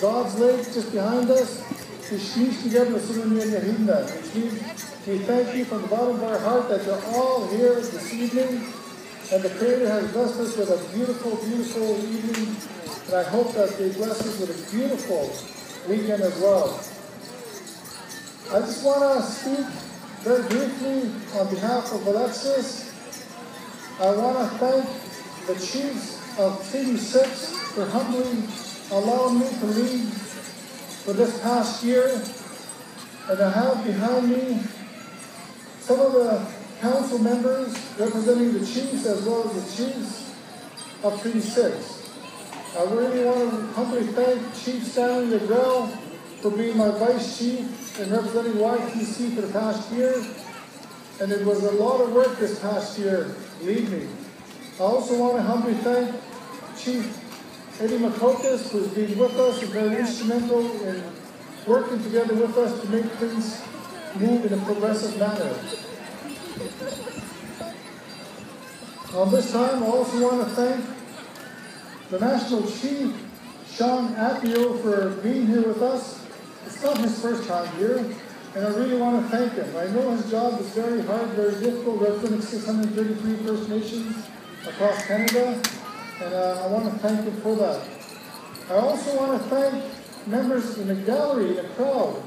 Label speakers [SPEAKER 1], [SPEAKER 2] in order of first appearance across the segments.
[SPEAKER 1] God's Lake just behind us. Which means we thank you from the bottom of our heart that you're all here this evening. And the Creator has blessed us with a beautiful, beautiful evening. And I hope that they bless us with a beautiful weekend as well. I just want to speak very briefly on behalf of Alexis. I want to thank the Chiefs of Treaty 6 for humbly allowing me to lead for this past year. And I have behind me some of the council members representing the Chiefs as well as the Chiefs of Treaty 6. I really want to humbly thank Chief Stanley Negrell for being my vice chief and representing YTC for the past year. And it was a lot of work this past year, believe me. I also want to humbly thank Chief Eddie Makokas, who's been with us and very instrumental in working together with us to make things move in a progressive manner. This time, I also want to thank the National Chief, Sean Appio, for being here with us. It's not his first time here, and I really want to thank him. I know his job is very hard, very difficult, representing 633 First Nations across Canada, and I want to thank him for that. I also want to thank members in the gallery, in the crowd.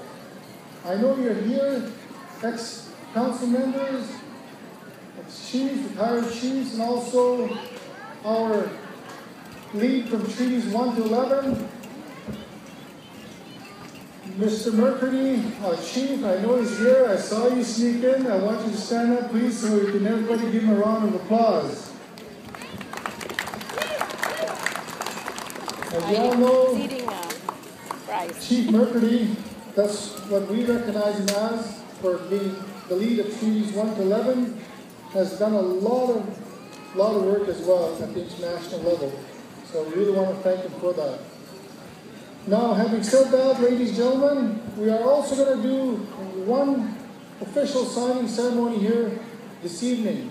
[SPEAKER 1] I know you're here, ex-council members, ex-chiefs, retired chiefs, and also our lead from Treaties 1 to 11. Mr. Mercury, our chief, I know he's here. I saw you sneak in. I want you to stand up, please, so we can everybody give him a round of applause. As you all know, Chief Mercury, that's what we recognize him as, for being the lead of Treaties 1 to 11, has done a lot of work as well at the international level. So we really want to thank him for that. Now, having said that, ladies and gentlemen, we are also going to do one official signing ceremony here this evening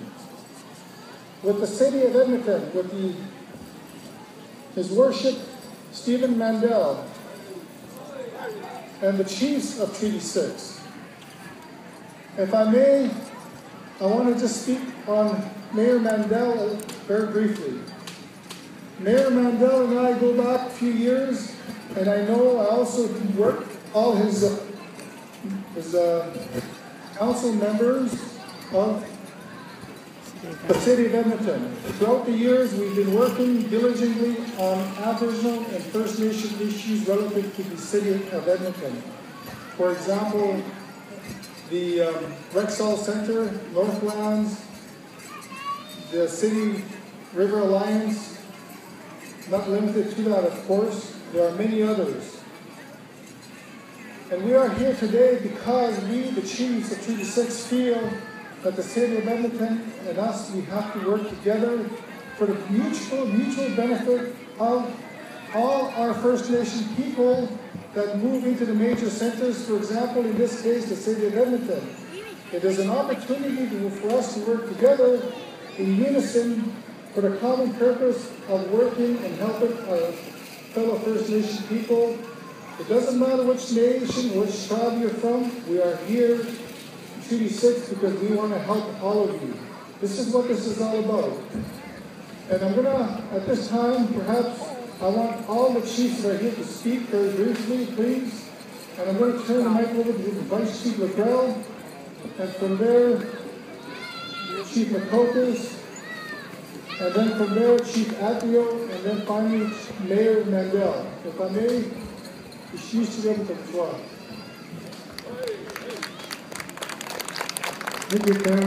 [SPEAKER 1] with the City of Edmonton, with His Worship Stephen Mandel and the Chiefs of Treaty 6. If I may, I want to just speak on Mayor Mandel very briefly. Mayor Mandel and I go back a few years, and I know I also work all his council members of the City of Edmonton. Throughout the years, we've been working diligently on Aboriginal and First Nation issues relative to the City of Edmonton. For example, the Rexall Center, Northlands, the City River Alliance, not limited to that, of course. There are many others. And we are here today because we, the Chiefs of Treaty 6, feel that the City of Edmonton and us, we have to work together for the mutual benefit of all our First Nation people that move into the major centers. For example, in this case, the City of Edmonton. It is an opportunity for us to work together in unison for the common purpose of working and helping our fellow First Nation people. It doesn't matter which nation, which tribe you're from, we are here in Treaty 6 because we want to help all of you. This is what this is all about. And I'm going to, at this time, perhaps, I want all the chiefs that are here to speak very briefly, please. And I'm going to turn the mic over to Vice Chief Legrell, and from there, Chief Makokas, and then from there, Chief Appio, and then finally, Mayor Mandel. If I may, excuse to them to the floor.
[SPEAKER 2] Thank you, Chair.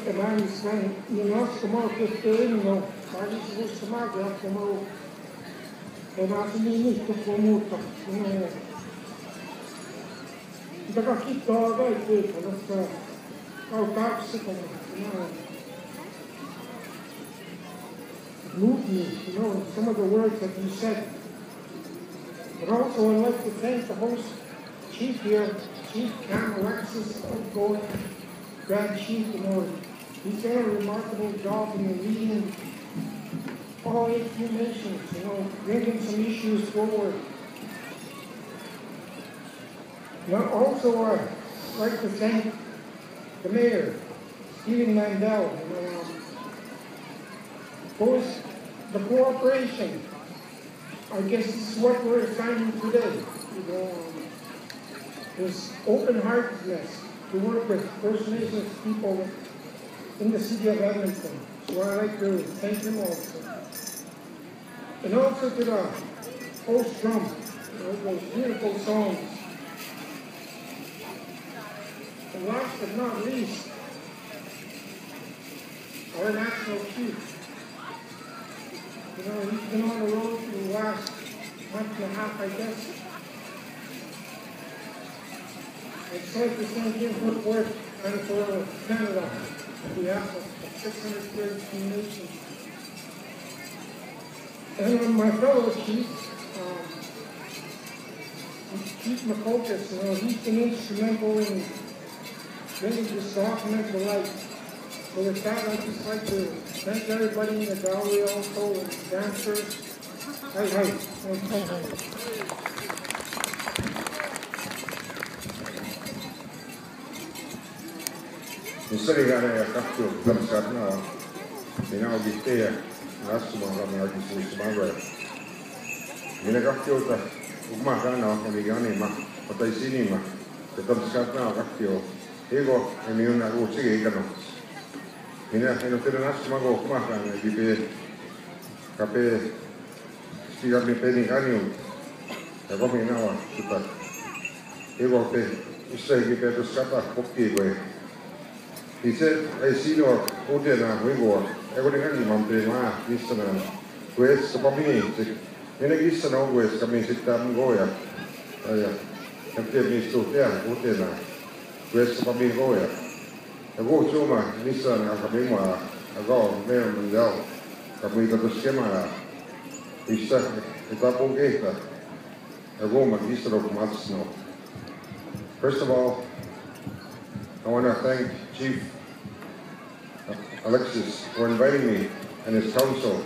[SPEAKER 2] The man is saying, you know, tomorrow, 15, you know, Marlies was tomorrow, tomorrow. And I need to promote, you know. The Kaki dog, I did, and it's our taxi, you know. Moved me, you know, some of the words that you said. But also, I'd like to thank the host chief here, Chief Cam Alexis, outgoing Grand Chief, you know. He's done a remarkable job in the leading all 18 nations, bringing some issues forward. Now also I'd like to thank the mayor, Stephen Mandel, for the cooperation. I guess this is what we're assigning today. This open-heartedness to work with First Nations people in the city of Edmonton. So I'd like to thank him also. And also to the host drum, those beautiful songs. And last but not least, our national chief. He's been on the road for the last month and a half, I guess. I'd like to thank him for his work and for Canada on behalf of 632 nations. And my fellow chief, Chief McCocus, he's been instrumental in bringing this document to life. So with that, I'd just like to thank everybody in the gallery also, and dancers. Hi.
[SPEAKER 3] Ministeri ja kahtu tämmöisenä minä olen teidän laskumaan arkistuissa magoja. Minä kahtiolta ukmaa kanaa oli janima, mutta ei sinima. Se tämmöisenä kahtio. Ego ei minun uusi ikano. Minä en ole teidän laskumaan ukmaa kanaa, kipeä kapea stigarmi pedin kanjun. Ja komin aua sitä. Ego te usein kipeä tuossa kata kokkiikoja. He said, I see no Odena Wigo, everything on the Ma, Gisana, West Bobby, in a Gisana always coming sit down Goya. And give me to Odena, West Bobby Goya. A go Joma, Nissan, Akabima, a go, Memorandum, Kamita to Skema, he said, a double gator, a go Magister of Matsno. First of all, I want to thank Chief Alexis for inviting me and his council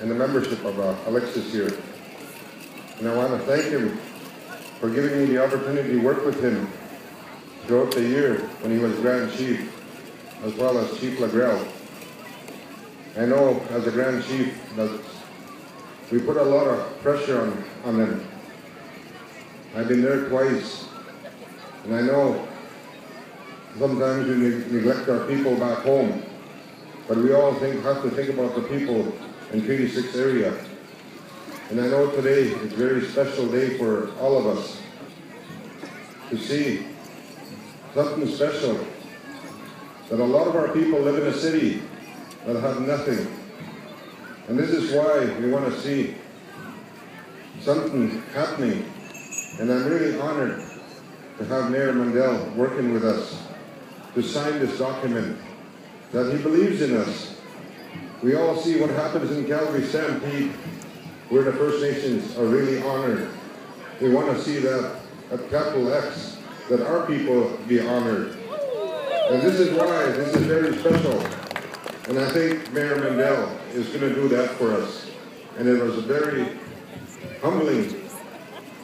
[SPEAKER 3] and the membership of Alexis here. And I want to thank him for giving me the opportunity to work with him throughout the year when he was Grand Chief, as well as Chief Lagrell. I know as a Grand Chief that we put a lot of pressure on him. I've been there twice, and I know sometimes we neglect our people back home, but we all have to think about the people in Treaty 6 area. And I know today is a very special day for all of us to see something special, that a lot of our people live in a city that have nothing. And this is why we want to see something happening. And I'm really honored to have Mayor Mandel working with us to sign this document, that he believes in us. We all see what happens in Calgary Stampede, where the First Nations are really honored. We want to see that at capital X, that our people be honored. And this is why this is very special. And I think Mayor Mandel is going to do that for us. And it was a very humbling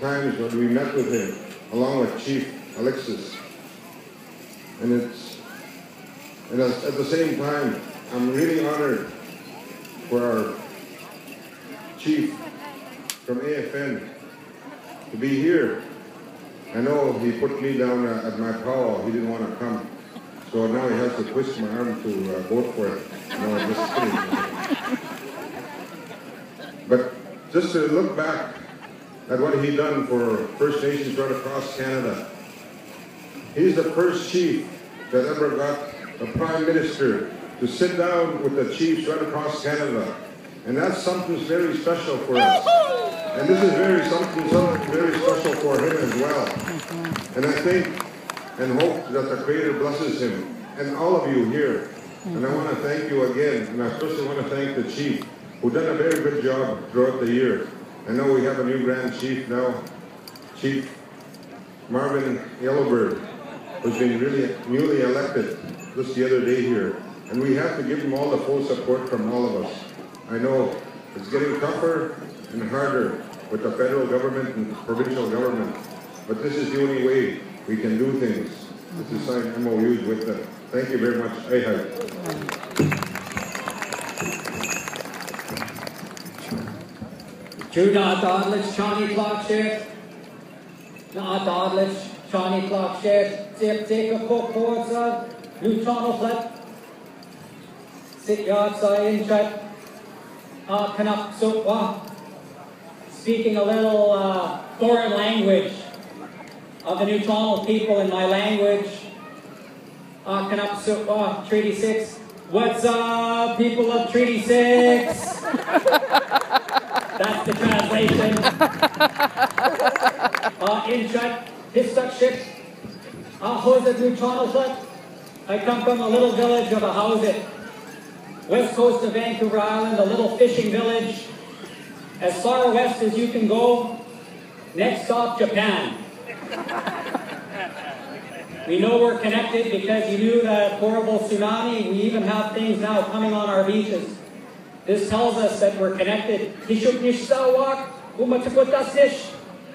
[SPEAKER 3] times when we met with him, along with Chief Alexis. And at the same time, I'm really honored for our chief from AFN to be here. I know he put me down at my powwow. He didn't want to come. So now he has to twist my arm to vote for it. No, I'm just kidding. But just to look back at what he done for First Nations right across Canada. He's the first chief that ever got a prime minister to sit down with the chiefs right across Canada. And that's something very special for us. And this is something very special for him as well. And I think and hope that the Creator blesses him and all of you here. And I want to thank you again. And I especially want to thank the chief, who done a very good job throughout the year. I know we have a new Grand Chief now, Chief Marvin Yellowbird, who's been really newly elected just the other day here. And we have to give him all the full support from all of us. I know it's getting tougher and harder with the federal government and provincial government, but this is the only way we can do things. This is signed MOUs with them. Thank you very much. I have.
[SPEAKER 4] True na Dodlich, Shawnee Clockshed. Na Dodlich, Shawnee Clockshed. Zip, take a cook towards Luton Flat. Sit outside in chat. Canuck Sopa. Speaking a little foreign language of the New Toronto people in my language. Canuck Sopa, Treaty 6. What's up, people of Treaty 6? That's the translation. In chat, Histak ship. How's New Toronto? I come from a little village of a Howsit. West coast of Vancouver Island, a little fishing village. As far west as you can go. Next stop, Japan. We know we're connected because you knew that horrible tsunami. We even have things now coming on our beaches. This tells us that we're connected.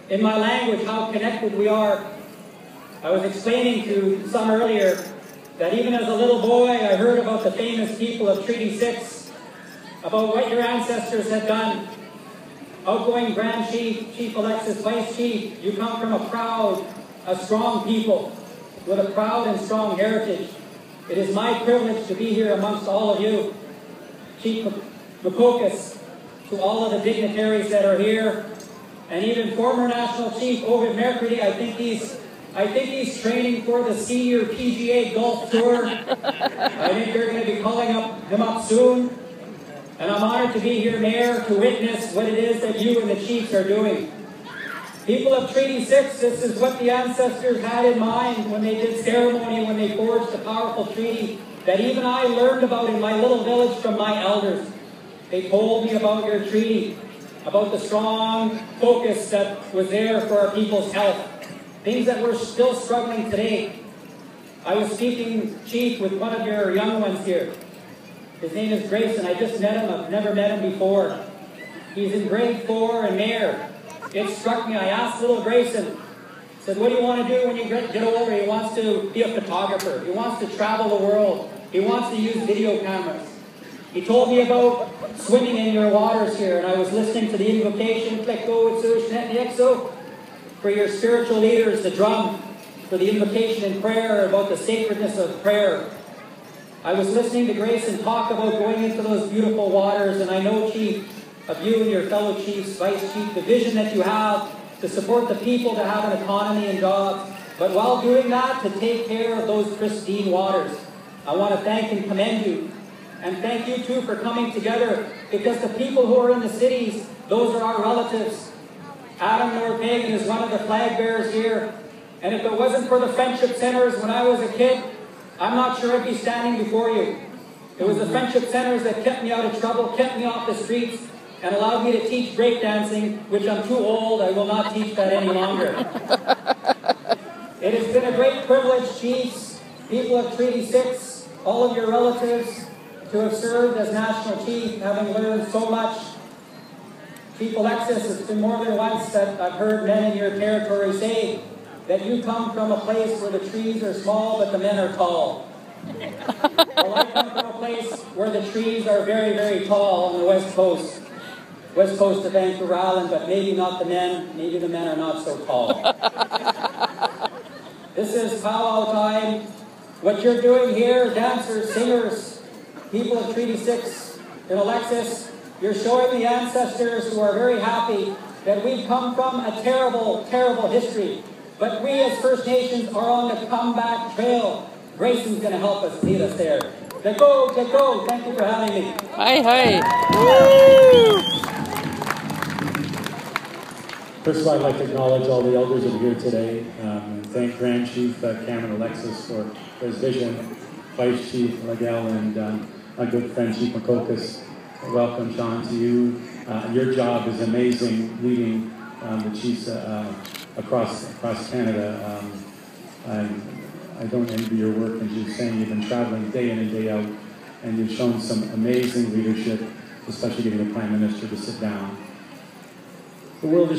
[SPEAKER 4] In my language, how connected we are. I was explaining to some earlier that even as a little boy, I heard about the famous people of Treaty 6, about what your ancestors had done. Outgoing Grand Chief, Chief Alexis, Vice Chief, you come from a proud, a strong people with a proud and strong heritage. It is my privilege to be here amongst all of you. Chief Mukokas, to all of the dignitaries that are here, and even former National Chief Ovid Mercury, I think he's training for the senior PGA Golf Tour. I think they're going to be calling him up soon. And I'm honored to be here, Mayor, to witness what it is that you and the Chiefs are doing. People of Treaty 6, this is what the ancestors had in mind when they did ceremony, when they forged the powerful treaty that even I learned about in my little village from my elders. They told me about your treaty, about the strong focus that was there for our people's health. Things that we're still struggling today. I was speaking, Chief, with one of your young ones here. His name is Grayson. I just met him. I've never met him before. He's in grade 4 and Mayor. It struck me. I asked little Grayson, said, what do you want to do when you get older? He wants to be a photographer. He wants to travel the world. He wants to use video cameras. He told me about swimming in your waters here, and I was listening to the invocation, for your spiritual leaders, the drum, for the invocation and prayer, about the sacredness of prayer. I was listening to Grayson talk about going into those beautiful waters, and I know, Chief, of you and your fellow chiefs, Vice Chief, the vision that you have to support the people, to have an economy and jobs, but while doing that, to take care of those pristine waters. I want to thank and commend you, and thank you too for coming together, because the people who are in the cities, those are our relatives. Adam Norpagan is one of the flag bearers here, and if it wasn't for the Friendship Centers when I was a kid, I'm not sure I'd be standing before you. It was the Friendship Centers that kept me out of trouble, kept me off the streets, and allowed me to teach breakdancing, which I'm too old, I will not teach that any longer. It has been a great privilege, Chiefs, people of Treaty 6, all of your relatives, to have served as National Chief, having learned so much. Chief Alexis, it's been more than once that I've heard men in your territory say that you come from a place where the trees are small but the men are tall. Well, I come from a place where the trees are very, very tall on the west coast of Vancouver Island, but maybe not the men, maybe the men are not so tall. This is powwow time. What you're doing here, dancers, singers, people of Treaty 6 in Alexis, you're showing the ancestors who are very happy that we come from a terrible, terrible history. But we as First Nations are on the comeback trail. Grayson's going to help us lead us there. Let go, let go. Thank you for having me.
[SPEAKER 5] Hi, hi. Woo!
[SPEAKER 6] First of all, I'd like to acknowledge all the elders that are here today. And thank Grand Chief Cameron Alexis for his vision, Vice Chief Legel, and my good friend Chief Mukokas. Welcome, Sean, to you. Your job is amazing, leading the chiefs across Canada. I don't envy your work, as you're saying. You've been traveling day in and day out, and you've shown some amazing leadership. especially getting the Prime Minister to sit down. The world is